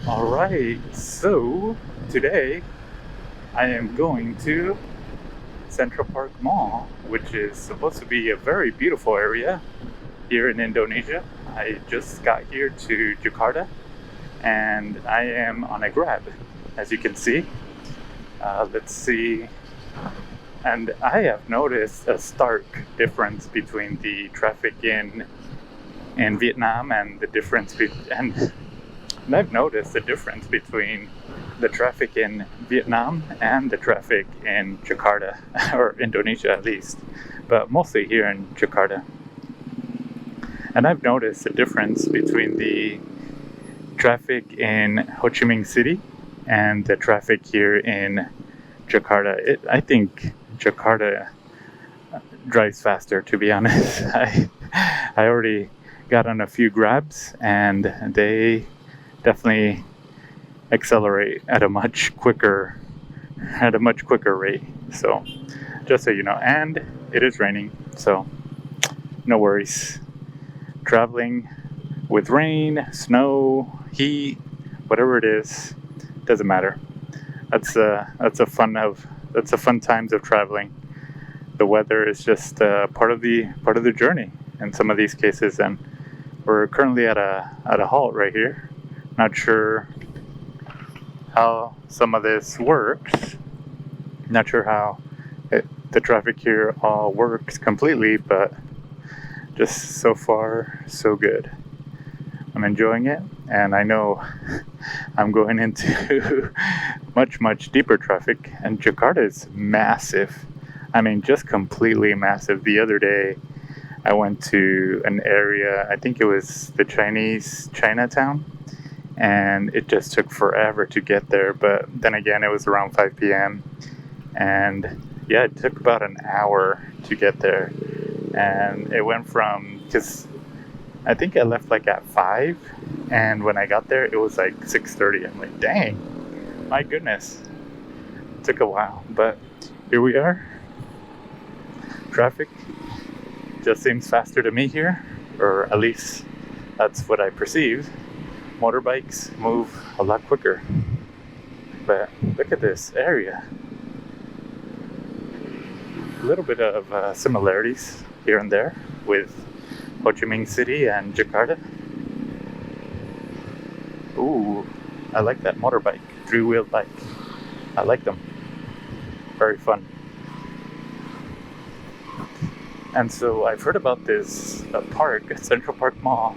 Alright, so today I am going to Central Park Mall, which is supposed to be a very beautiful area here in Indonesia. I just got here to Jakarta and I am on a Grab, as you can see. Let's see. And I have noticed a stark difference between the traffic in Vietnam and the difference and I've noticed the difference between the traffic in Vietnam and the traffic in Jakarta, or Indonesia at least, but mostly here in Jakarta. And I've noticed the difference between the traffic in Ho Chi Minh City and the traffic here in Jakarta. I think Jakarta drives faster, to be honest. I already got on a few Grabs and they definitely accelerate at a much quicker rate. So just so you know, and it is raining, so no worries. Traveling with rain, snow, heat, whatever it is, doesn't matter. That's a fun times of traveling. The weather is just part of the journey in some of these cases, and we're currently at a halt right here. Not sure how some of this works. Not sure how the traffic here all works completely, but just so far, so good. I'm enjoying it, and I know I'm going into much deeper traffic, and Jakarta is massive. I mean, just completely massive. The other day, I went to an area, I think it was the Chinese Chinatown, and it just took forever to get there. But then again, it was around 5 p.m. and yeah, it took about an hour to get there. And it went from, because I think I left like at 5, and when I got there it was like 6:30. I'm like, dang, my goodness, it took a while, but here we are. Traffic just seems faster to me here, or at least that's what I perceive. Motorbikes move a lot quicker. But look at this area. A little bit of similarities here and there with Ho Chi Minh City and Jakarta. Ooh, I like that motorbike, 3-wheel bike. I like them. Very fun. And so I've heard about this park, Central Park Mall,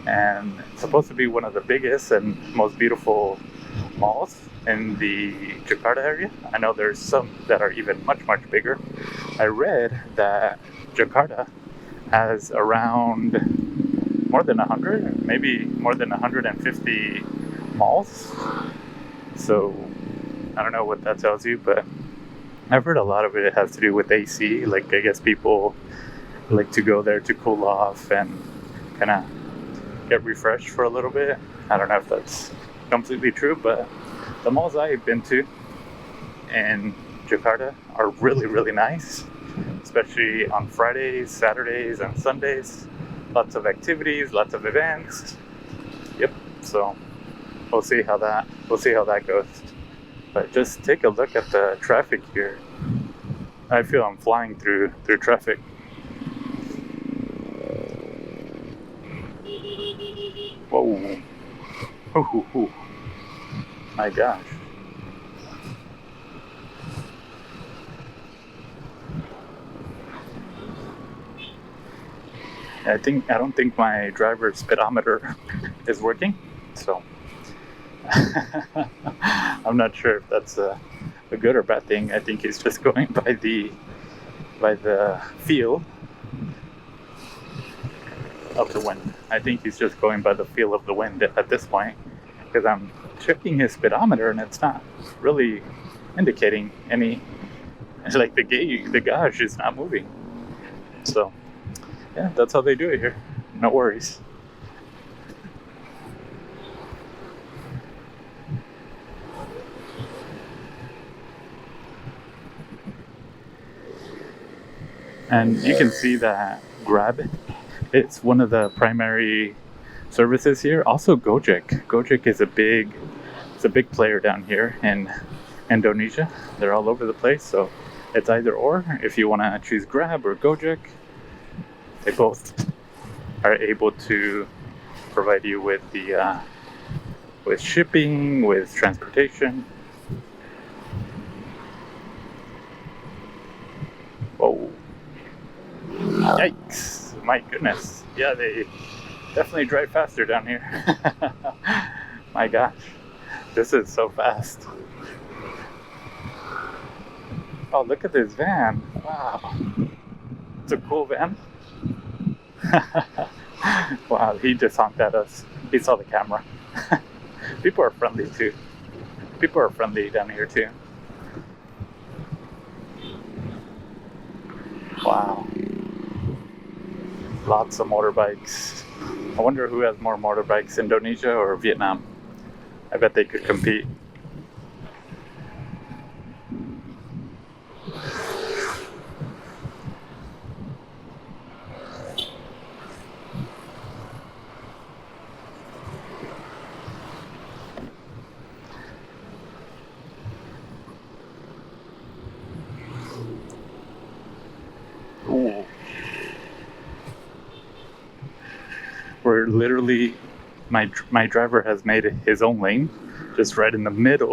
and it's supposed to be one of the biggest and most beautiful malls in the Jakarta area. I know there's some that are even much bigger. I read that Jakarta has around more than 100, maybe more than 150 malls. So I don't know what that tells you, but I've heard a lot of it has to do with AC. Like, I guess people like to go there to cool off and kind of get refreshed for a little bit. I don't know if that's completely true, but the malls I've been to in Jakarta are really nice, especially on Fridays, Saturdays, and Sundays. Lots of activities, lots of events. Yep. So we'll see how that goes. But just take a look at the traffic here. I feel I'm flying through traffic. Whoa. Ooh. My gosh. I don't think my driver's speedometer is working, so I'm not sure if that's a good or bad thing. I think he's just going by the feel of the wind. I think he's just going by the feel of the wind at this point, because I'm checking his speedometer and it's not really indicating any, like the gauge is not moving. So yeah, that's how they do it here. No worries. And you can see that Grab, it's one of the primary services here. Also GoJek. GoJek is a big player down here in Indonesia. They're all over the place, so it's either or. If you want to choose Grab or GoJek, they both are able to provide you with the with shipping, with transportation. Whoa. Yikes. My goodness. Yeah, they definitely drive faster down here. My gosh. This is so fast. Oh, look at this van. Wow. It's a cool van. Wow, he just honked at us. He saw the camera. People are friendly too. People are friendly down here too. Wow. Lots of motorbikes. I wonder who has more motorbikes, Indonesia or Vietnam? I bet they could compete. Ooh. We're literally, my driver has made his own lane, just right in the middle.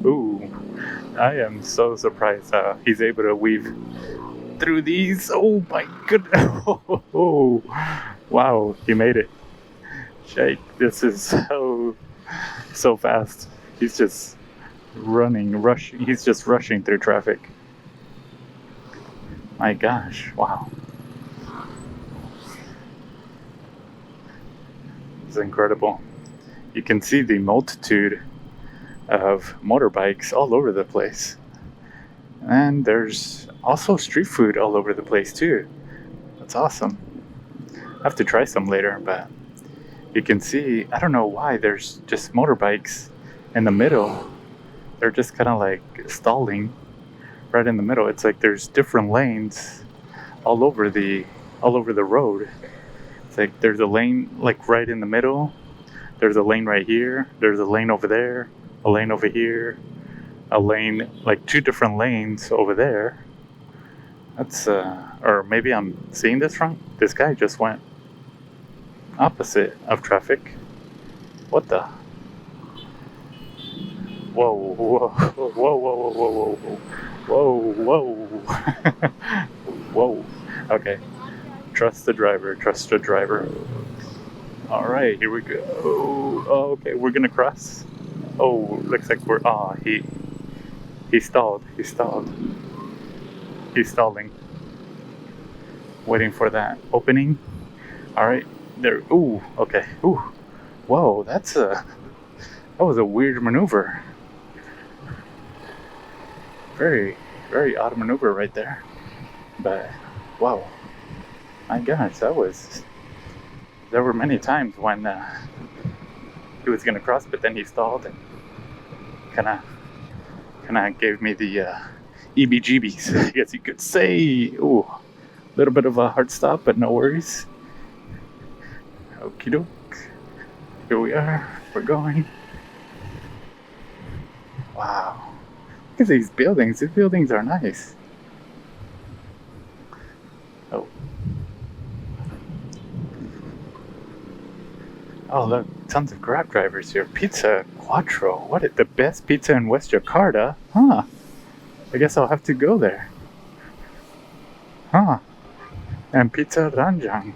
Ooh, I am so surprised he's able to weave through these. Oh my goodness! Oh, wow, he made it. Jake, this is so fast. He's just rushing. He's just rushing through traffic. My gosh, wow. It's incredible. You can see the multitude of motorbikes all over the place. And there's also street food all over the place too. That's awesome. I have to try some later, but you can see, I don't know why, there's just motorbikes in the middle. They're just kind of like stalling right in the middle. It's like there's different lanes all over the road. It's like there's a lane like right in the middle. There's a lane right here. There's a lane over there. A lane over here. A lane, like two different lanes over there. That's or maybe I'm seeing this wrong. This guy just went opposite of traffic. What the? Whoa, whoa, whoa, whoa, whoa, whoa, whoa, whoa, whoa. Okay. Trust the driver. All right, here we go. Oh, okay, we're gonna cross. Oh, looks like we're. He stalled. He's stalling. Waiting for that opening. All right, there. Ooh, okay. Ooh, whoa, that was a weird maneuver. Very, very odd maneuver right there. But wow, my gosh, there were many times when he was gonna cross, but then he stalled and kind of gave me the EBGBs, I guess you could say. Ooh, a little bit of a hard stop, but no worries. Okie doke. Here we are. We're going. Wow. Look at these buildings. These buildings are nice. Oh. Oh, look. Tons of Grab drivers here. Pizza Quattro. What is the best pizza in West Jakarta? Huh. I guess I'll have to go there. Huh. And Pizza Ranjang.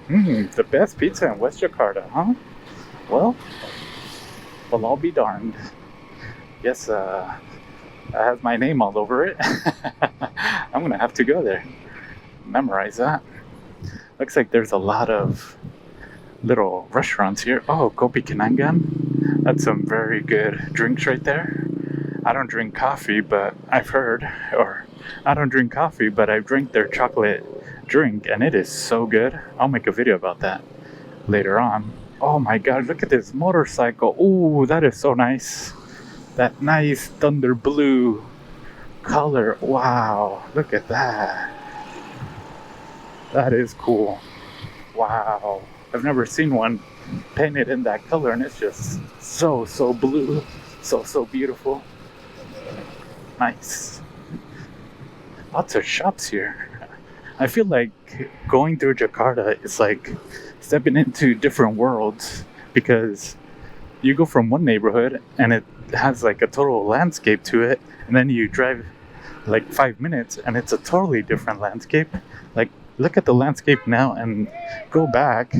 The best pizza in West Jakarta, huh? Well, I'll be darned. Yes, it has my name all over it. I'm gonna have to go there. Memorize that. Looks like there's a lot of little restaurants here. Oh, Kopi Kenangan. That's some very good drinks right there. I don't drink coffee, but I've heard, or I don't drink coffee, but I've drank their chocolate drink, and it is so good. I'll make a video about that later on. Oh my god, look at this motorcycle. Ooh, that is so nice. That nice thunder blue color. Wow, look at that. That is cool. Wow. I've never seen one painted in that color, and it's just so blue, so beautiful. Nice. Lots of shops here. I feel like going through Jakarta is like stepping into different worlds, because you go from one neighborhood and it has like a total landscape to it, and then you drive like 5 minutes and it's a totally different landscape. Like, look at the landscape now and go back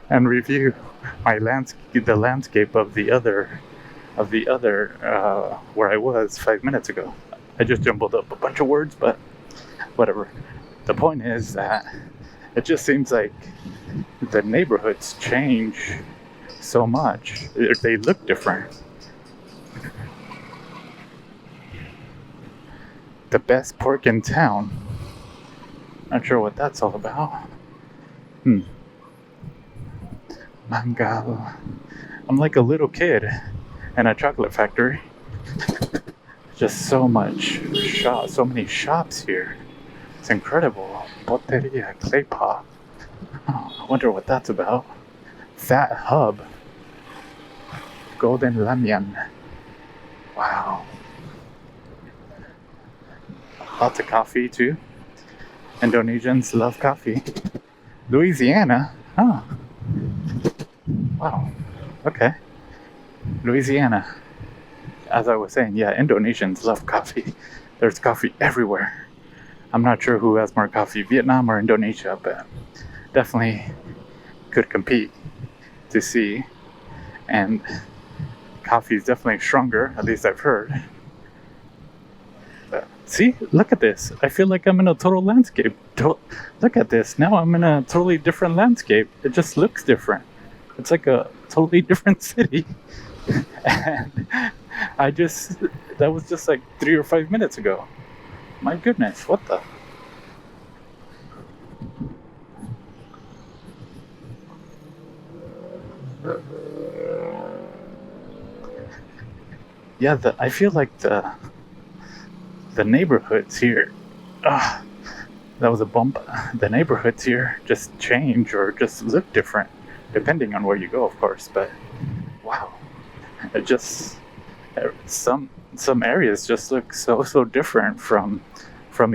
and review the landscape of the other where I was 5 minutes ago. I just jumbled up a bunch of words, but whatever. The point is that it just seems like the neighborhoods change so much. They look different. The best pork in town. Not sure what that's all about. Mangal. I'm like a little kid in a chocolate factory. Just so many shops here. It's incredible. Boteria, clay pot. Oh, I wonder what that's about. Fat Hub. Golden Lamyan. Wow. Lots of coffee too. Indonesians love coffee. Louisiana. Huh. Wow. Okay. Louisiana. As I was saying, yeah, Indonesians love coffee. There's coffee everywhere. I'm not sure who has more coffee, Vietnam or Indonesia, but definitely could compete to see. And coffee is definitely stronger, at least I've heard. But see, look at this. I feel like I'm in a total landscape. Look at this. Now I'm in a totally different landscape. It just looks different. It's like a totally different city. And that was just like 3 or 5 minutes ago. My goodness, what the? Yeah, I feel like the neighborhoods here, that was a bump. The neighborhoods here just change or just look different, depending on where you go, of course. But wow, it just some areas just look so different from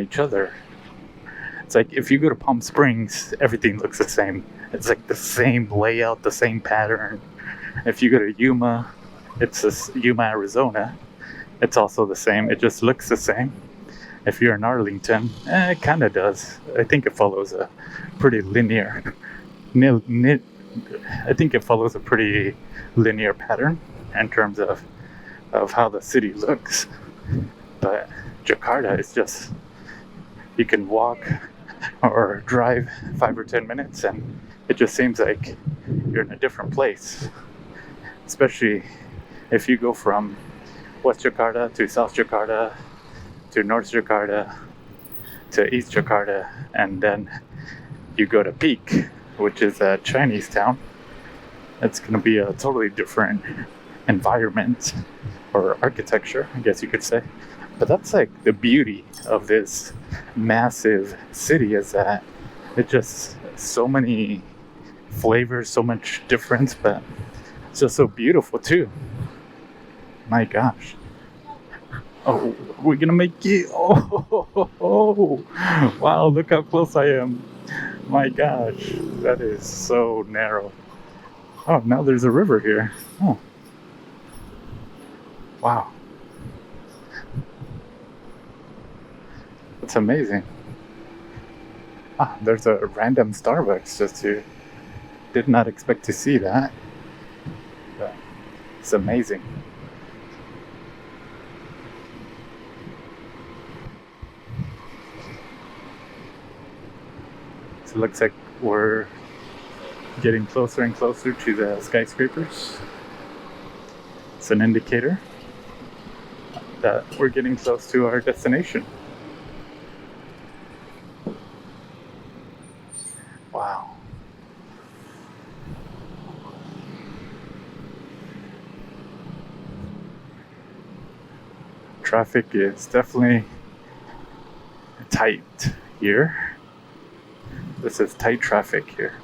each other. It's like if you go to Palm Springs, everything looks the same. It's like the same layout, the same pattern. If you go to Yuma, Yuma, Arizona, it's also the same. It just looks the same. If you're in Arlington, it kind of does. I think it follows a pretty linear pattern in terms of how the city looks. But Jakarta is just, you can walk or drive 5 or 10 minutes and it just seems like you're in a different place. Especially if you go from West Jakarta to South Jakarta to North Jakarta to East Jakarta, and then you go to Peak, which is a Chinese town. It's going to be a totally different environment or architecture, I guess you could say. But that's like the beauty of this massive city, is that it just so many flavors, so much difference, but it's just so beautiful too. My gosh. Oh, we're gonna make it. Oh, wow, look how close I am. My gosh, that is so narrow. Oh, now there's a river here. Oh, wow. That's amazing. There's a random Starbucks. Did not expect to see that. But it's amazing. So it looks like we're getting closer and closer to the skyscrapers. It's an indicator that we're getting close to our destination. Wow. Traffic is definitely tight here. This is tight traffic here.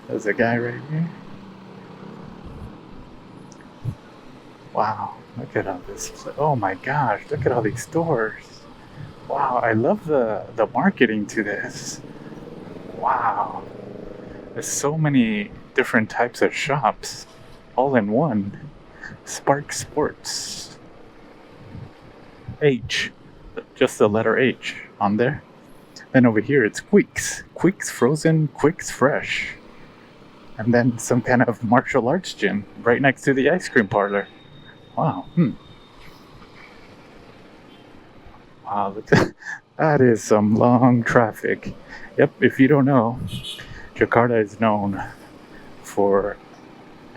There's a guy right here. Wow, look at all this. Oh my gosh, look at all these stores. Wow, I love the marketing to this. Wow, there's so many different types of shops all in one. Spark Sports. H, just the letter H on there. Then over here it's Quicks. Quicks Frozen, Quicks Fresh. And then some kind of martial arts gym right next to the ice cream parlor. Wow. Wow, look at that is some long traffic. Yep, if you don't know, Jakarta is known for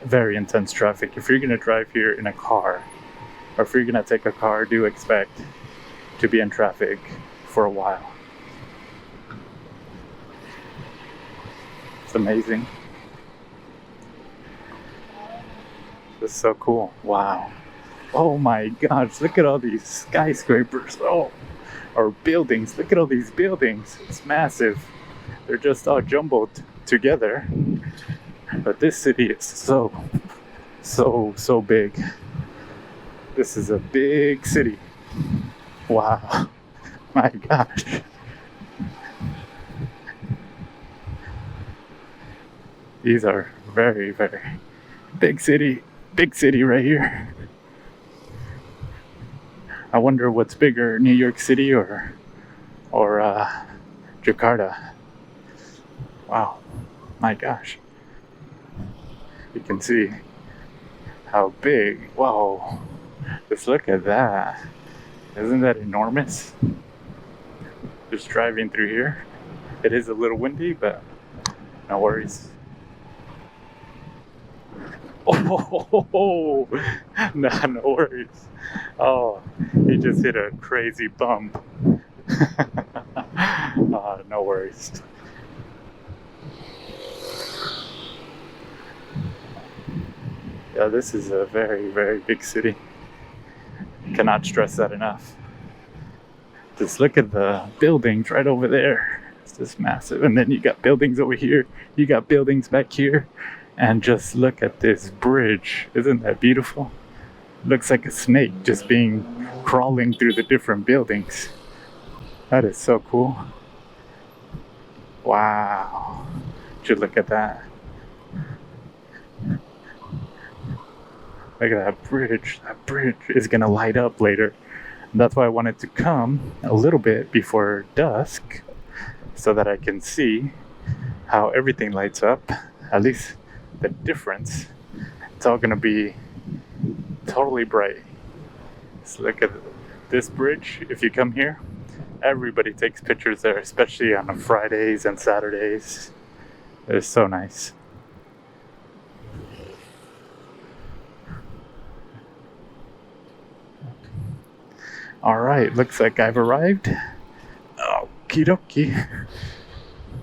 very intense traffic. If you're gonna drive here in a car, or if you're gonna take a car, do expect to be in traffic for a while. It's amazing. This is so cool. Wow. Oh my gosh, look at all these skyscrapers. Oh, or buildings. Look at all these buildings. It's massive. They're just all jumbled together. But this city is so big. This is a big city. Wow. My gosh. These are very big city right here. I wonder what's bigger, New York City or Jakarta. Wow, my gosh. You can see how big. Whoa, just look at that. Isn't that enormous? Just driving through here. It is a little windy, but no worries. Oh, nah, no worries. Oh, he just hit a crazy bump. No worries. Yeah, this is a very big city. Cannot stress that enough. Just look at the buildings right over there. It's just massive. And then you got buildings over here. You got buildings back here. And just look at this bridge. Isn't that beautiful? Looks like a snake just crawling through the different buildings. That is so cool. Wow. Should look at that. Look at that bridge. That bridge is gonna light up later. And that's why I wanted to come a little bit before dusk so that I can see how everything lights up. At least the difference. It's all gonna be totally bright. So look at this bridge. If you come here, everybody takes pictures there, especially on Fridays and Saturdays. It's so nice. All right, looks like I've arrived. Okie dokie.